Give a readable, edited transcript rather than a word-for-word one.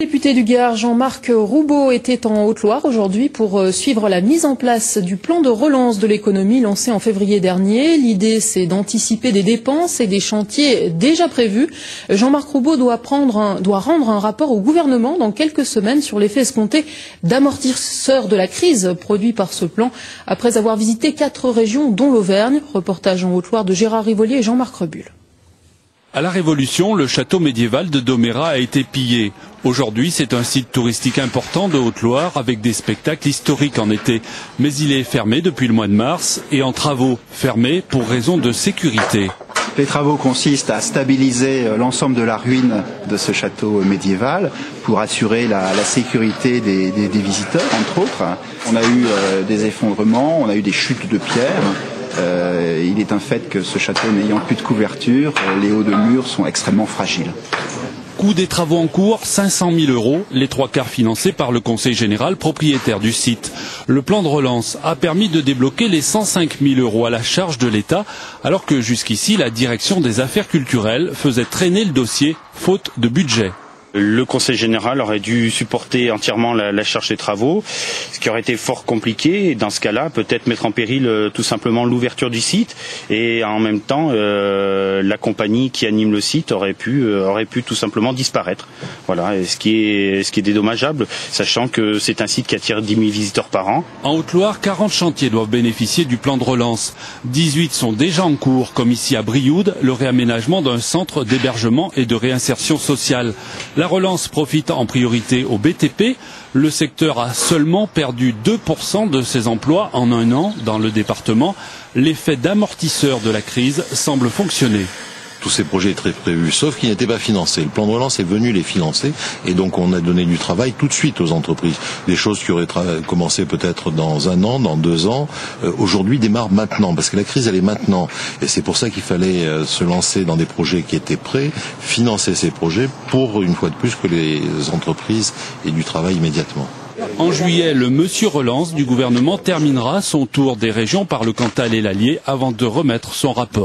Le député du Gard, Jean-Marc Roubaud, était en Haute-Loire aujourd'hui pour suivre la mise en place du plan de relance de l'économie lancé en février dernier. L'idée, c'est d'anticiper des dépenses et des chantiers déjà prévus. Jean-Marc Roubaud doit rendre un rapport au gouvernement dans quelques semaines sur l'effet escompté d'amortisseur de la crise produit par ce plan, après avoir visité 4 régions, dont l'Auvergne. Reportage en Haute-Loire de Gérard Rivolier et Jean-Marc Rebul. À la Révolution, le château médiéval de Domérat a été pillé. Aujourd'hui, c'est un site touristique important de Haute-Loire avec des spectacles historiques en été. Mais il est fermé depuis le mois de mars et en travaux, fermé pour raison de sécurité. Les travaux consistent à stabiliser l'ensemble de la ruine de ce château médiéval pour assurer la sécurité des visiteurs, entre autres. On a eu des effondrements, on a eu des chutes de pierres. Il est un fait que ce château n'ayant plus de couverture, les hauts de murs sont extrêmement fragiles. Coût des travaux en cours, 500 000 €, les 3/4 financés par le Conseil général propriétaire du site. Le plan de relance a permis de débloquer les 105 000 € à la charge de l'État, alors que jusqu'ici, la direction des affaires culturelles faisait traîner le dossier, faute de budget. Le Conseil général aurait dû supporter entièrement la charge des travaux, ce qui aurait été fort compliqué. Et dans ce cas-là, peut-être mettre en péril tout simplement l'ouverture du site. Et en même temps, la compagnie qui anime le site aurait pu tout simplement disparaître. Voilà, et ce qui est dédommageable, sachant que c'est un site qui attire 10 000 visiteurs par an. En Haute-Loire, 40 chantiers doivent bénéficier du plan de relance. 18 sont déjà en cours, comme ici à Brioude, le réaménagement d'un centre d'hébergement et de réinsertion sociale. La relance profite en priorité au BTP. Le secteur a seulement perdu 2% de ses emplois en un an dans le département. L'effet d'amortisseur de la crise semble fonctionner. Tous ces projets étaient prévus, sauf qu'ils n'étaient pas financés. Le plan de relance est venu les financer et donc on a donné du travail tout de suite aux entreprises. Des choses qui auraient commencé peut-être dans 1 an, dans 2 ans, aujourd'hui démarrent maintenant, parce que la crise elle est maintenant. Et c'est pour ça qu'il fallait se lancer dans des projets qui étaient prêts, financer ces projets pour, une fois de plus, que les entreprises aient du travail immédiatement. En juillet, le Monsieur Relance du gouvernement terminera son tour des régions par le Cantal et l'Allier avant de remettre son rapport.